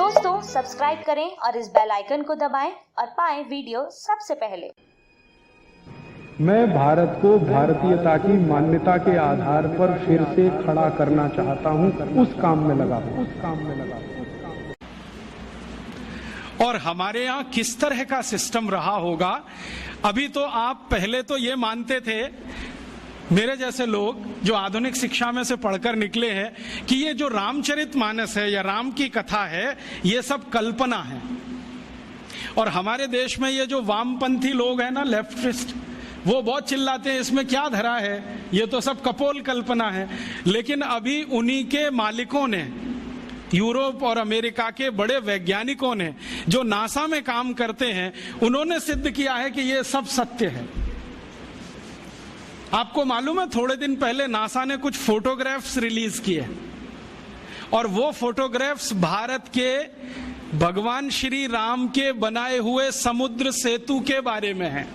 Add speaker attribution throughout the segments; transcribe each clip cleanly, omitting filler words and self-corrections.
Speaker 1: दोस्तों सब्सक्राइब करें और इस बेल आइकन को दबाएं और पाएं वीडियो सबसे पहले।
Speaker 2: मैं भारत को भारतीयता की मान्यता के आधार पर फिर से खड़ा करना चाहता हूं, उस काम में लगा हूं।
Speaker 3: और हमारे यहाँ किस तरह का सिस्टम रहा होगा। अभी तो आप पहले तो ये मानते थे, मेरे जैसे लोग जो आधुनिक शिक्षा में से पढ़कर निकले हैं, कि ये जो रामचरितमानस है या राम की कथा है ये सब कल्पना है। और हमारे देश में ये जो वामपंथी लोग हैं ना, लेफ्टिस्ट, वो बहुत चिल्लाते हैं इसमें क्या धरा है, ये तो सब कपोल कल्पना है। लेकिन अभी उन्हीं के मालिकों ने, यूरोप और अमेरिका के बड़े वैज्ञानिकों ने जो नासा में काम करते हैं, उन्होंने सिद्ध किया है कि ये सब सत्य है। आपको मालूम है, थोड़े दिन पहले नासा ने कुछ फोटोग्राफ्स रिलीज किए और वो फोटोग्राफ्स भारत के भगवान श्री राम के बनाए हुए समुद्र सेतु के बारे में हैं।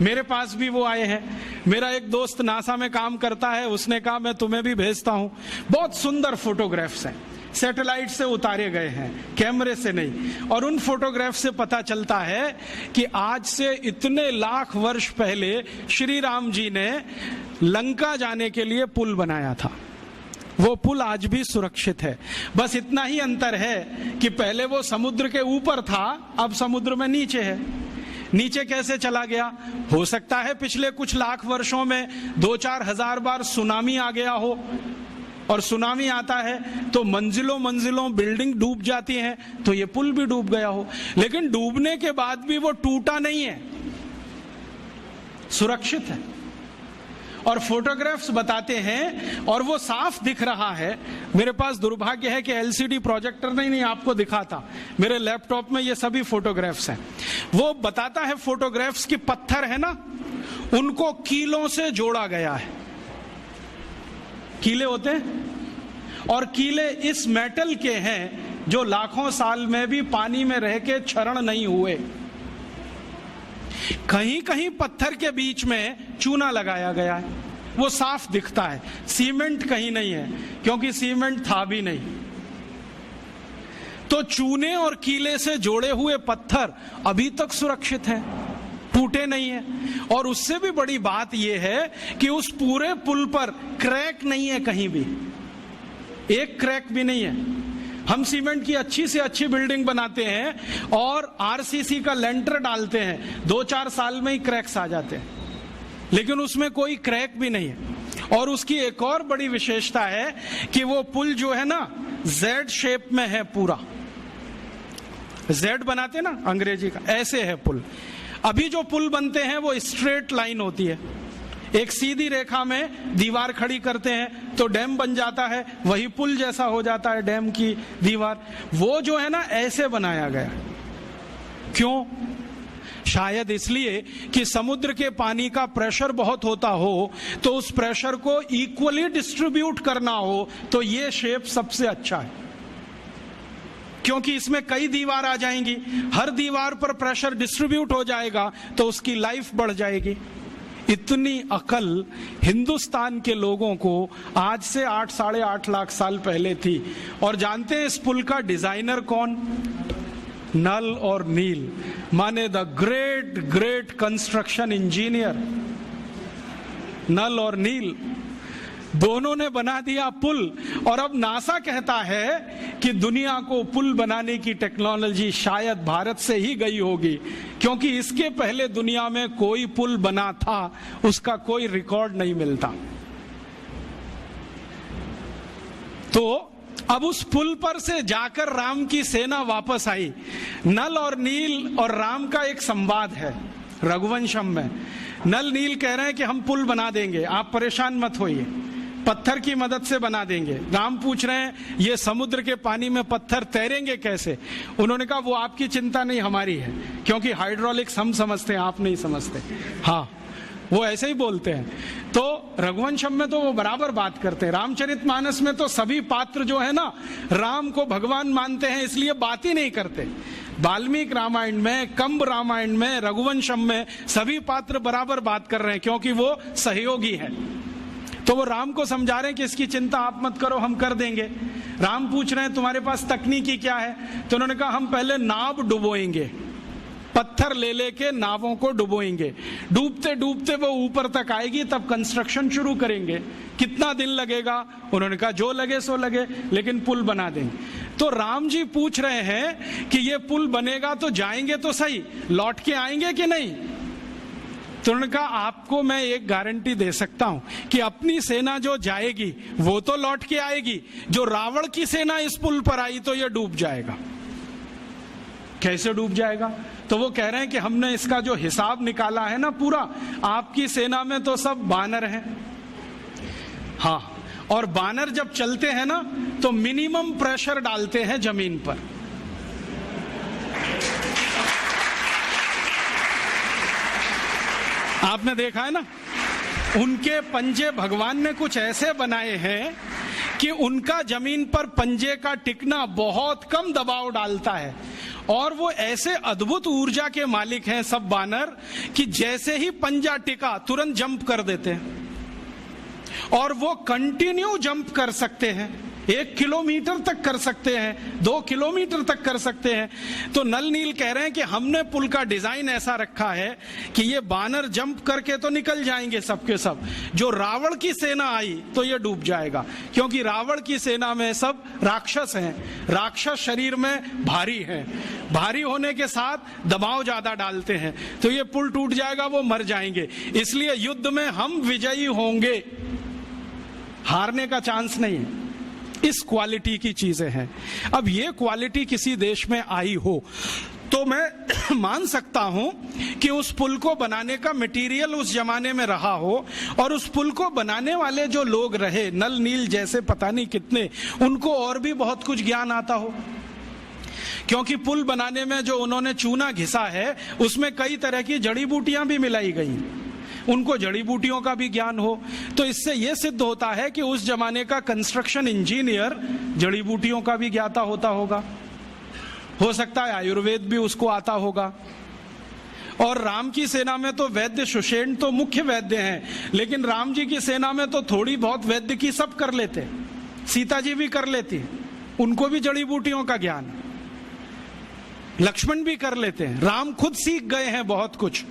Speaker 3: मेरे पास भी वो आए हैं। मेरा एक दोस्त नासा में काम करता है, उसने कहा मैं तुम्हें भी भेजता हूं। बहुत सुंदर फोटोग्राफ्स हैं, सैटेलाइट से उतारे गए हैं, कैमरे से नहीं। और उन फोटोग्राफ से पता चलता है कि आज से इतने लाख वर्ष पहले श्री राम जी ने लंका जाने के लिए पुल बनाया था। वो पुल आज भी सुरक्षित है। बस इतना ही अंतर है कि पहले वो समुद्र के ऊपर था, अब समुद्र में नीचे है। नीचे कैसे चला गया? हो सकता है पिछले कुछ लाख वर्षों में 2-4 हजार बार सुनामी आ गया हो, और सुनामी आता है तो मंजिलों मंजिलों बिल्डिंग डूब जाती हैं, तो ये पुल भी डूब गया हो। लेकिन डूबने के बाद भी वो टूटा नहीं है, सुरक्षित है। और फोटोग्राफ्स बताते हैं और वो साफ दिख रहा है। मेरे पास दुर्भाग्य है कि एलसीडी प्रोजेक्टर नहीं आपको दिखाता, मेरे लैपटॉप में ये सभी फोटोग्राफ्स हैं। वो बताता है फोटोग्राफ्स की पत्थर है ना, उनको कीलों से जोड़ा गया है। कीले होते हैं, और कीले इस मेटल के हैं जो लाखों साल में भी पानी में रह के क्षरण नहीं हुए। कहीं कहीं पत्थर के बीच में चूना लगाया गया है, वो साफ दिखता है। सीमेंट कहीं नहीं है, क्योंकि सीमेंट था भी नहीं। तो चूने और कीले से जोड़े हुए पत्थर अभी तक सुरक्षित हैं, टूटे नहीं है। और उससे भी बड़ी बात यह है कि उस पूरे पुल पर क्रैक नहीं है, कहीं भी एक क्रैक भी नहीं है। हम सीमेंट की अच्छी से अच्छी बिल्डिंग बनाते हैं और आरसीसी का लेंटर डालते हैं, 2-4 साल में ही क्रैक्स आ जाते हैं, लेकिन उसमें कोई क्रैक भी नहीं है। और उसकी एक और बड़ी विशेषता है कि वो पुल जो है ना, जेड शेप में है पूरा। जेड बनाते ना अंग्रेजी का, ऐसे है पुल। अभी जो पुल बनते हैं वो स्ट्रेट लाइन होती है, एक सीधी रेखा में दीवार खड़ी करते हैं तो डैम बन जाता है, वही पुल जैसा हो जाता है डैम की दीवार। वो जो है ना, ऐसे बनाया गया। क्यों? शायद इसलिए कि समुद्र के पानी का प्रेशर बहुत होता हो, तो उस प्रेशर को इक्वली डिस्ट्रीब्यूट करना हो, तो ये शेप सबसे अच्छा है। क्योंकि इसमें कई दीवार आ जाएंगी, हर दीवार पर प्रेशर डिस्ट्रीब्यूट हो जाएगा, तो उसकी लाइफ बढ़ जाएगी। इतनी अकल हिंदुस्तान के लोगों को आज से 8-8.5 लाख साल पहले थी। और जानते हैं इस पुल का डिजाइनर कौन? नल और नील, माने the great great construction engineer. Nal और नील दोनों ने बना दिया पुल। और अब नासा कहता है कि दुनिया को पुल बनाने की टेक्नोलॉजी शायद भारत से ही गई होगी, क्योंकि इसके पहले दुनिया में कोई पुल बना था, उसका कोई रिकॉर्ड नहीं मिलता। तो अब उस पुल पर से जाकर राम की सेना वापस आई। नल और नील और राम का एक संवाद है रघुवंशम में। नल नील कह रहे हैं कि हम पुल बना देंगे, आप परेशान मत होइए, पत्थर की मदद से बना देंगे। राम पूछ रहे हैं ये समुद्र के पानी में पत्थर तैरेंगे कैसे? उन्होंने कहा वो आपकी चिंता नहीं, हमारी है, क्योंकि हाइड्रोलिक्स हम समझते हैं, आप नहीं समझते। हाँ, वो ऐसे ही बोलते हैं। तो रघुवंशम में तो वो बराबर बात करते हैं। रामचरितमानस में तो सभी पात्र जो है ना, राम को भगवान मानते हैं, इसलिए बात ही नहीं करते। वाल्मीकि रामायण में, कंब रामायण में, रघुवंशम में सभी पात्र बराबर बात कर रहे हैं, क्योंकि वो सहयोगी हैं। तो वो राम को समझा रहे हैं कि इसकी चिंता आप मत करो, हम कर देंगे। राम पूछ रहे हैं तुम्हारे पास तकनीकी क्या है? तो उन्होंने कहा हम पहले नाव डुबोएंगे, पत्थर ले लेके नावों को डुबोएंगे, डूबते डूबते वो ऊपर तक आएगी, तब कंस्ट्रक्शन शुरू करेंगे। कितना दिन लगेगा? उन्होंने कहा जो लगे सो लगे, लेकिन पुल बना देंगे। तो राम जी पूछ रहे हैं कि ये पुल बनेगा तो जाएंगे तो सही, लौट के आएंगे कि नहीं? तो उन्होंने कहा आपको मैं एक गारंटी दे सकता हूं कि अपनी सेना जो जाएगी वो तो लौट के आएगी, जो रावण की सेना इस पुल पर आई तो ये डूब जाएगा। कैसे डूब जाएगा? तो वो कह रहे हैं कि हमने इसका जो हिसाब निकाला है ना पूरा, आपकी सेना में तो सब बानर हैं। हाँ, और बानर जब चलते हैं ना तो मिनिमम प्रेशर डालते हैं जमीन पर। आपने देखा है ना, उनके पंजे भगवान ने कुछ ऐसे बनाए हैं कि उनका जमीन पर पंजे का टिकना बहुत कम दबाव डालता है, और वो ऐसे अद्भुत ऊर्जा के मालिक हैं सब बानर कि जैसे ही पंजा टिका तुरंत जंप कर देते हैं, और वो कंटिन्यू जंप कर सकते हैं, 1 किलोमीटर तक कर सकते हैं, 2 किलोमीटर तक कर सकते हैं। तो नल नील कह रहे हैं कि हमने पुल का डिजाइन ऐसा रखा है कि ये बानर जंप करके तो निकल जाएंगे सबके सब, जो रावण की सेना आई तो ये डूब जाएगा, क्योंकि रावण की सेना में सब राक्षस हैं, राक्षस शरीर में भारी हैं, भारी होने के साथ दबाव ज्यादा डालते हैं, तो ये पुल टूट जाएगा, वो मर जाएंगे। इसलिए युद्ध में हम विजयी होंगे, हारने का चांस नहीं है। इस क्वालिटी की चीजें हैं। अब ये क्वालिटी किसी देश में आई हो तो मैं मान सकता हूं कि उस पुल को बनाने का मटेरियल उस जमाने में रहा हो, और उस पुल को बनाने वाले जो लोग रहे, नल नील जैसे पता नहीं कितने, उनको और भी बहुत कुछ ज्ञान आता हो, क्योंकि पुल बनाने में जो उन्होंने चूना घिसा है उसमें कई तरह की जड़ी बूटियां भी मिलाई गई, उनको जड़ी बूटियों का भी ज्ञान हो। तो इससे यह सिद्ध होता है कि उस जमाने का कंस्ट्रक्शन इंजीनियर जड़ी बूटियों का भी ज्ञाता होता होगा, हो सकता है आयुर्वेद भी उसको आता होगा। और राम की सेना में तो वैद्य सुषेण तो मुख्य वैद्य हैं, लेकिन राम जी की सेना में तो थोड़ी बहुत वैद्य की सब कर लेते, सीता जी भी कर लेती, उनको भी जड़ी बूटियों का ज्ञान, लक्ष्मण भी कर लेते हैं, राम खुद सीख गए हैं बहुत कुछ।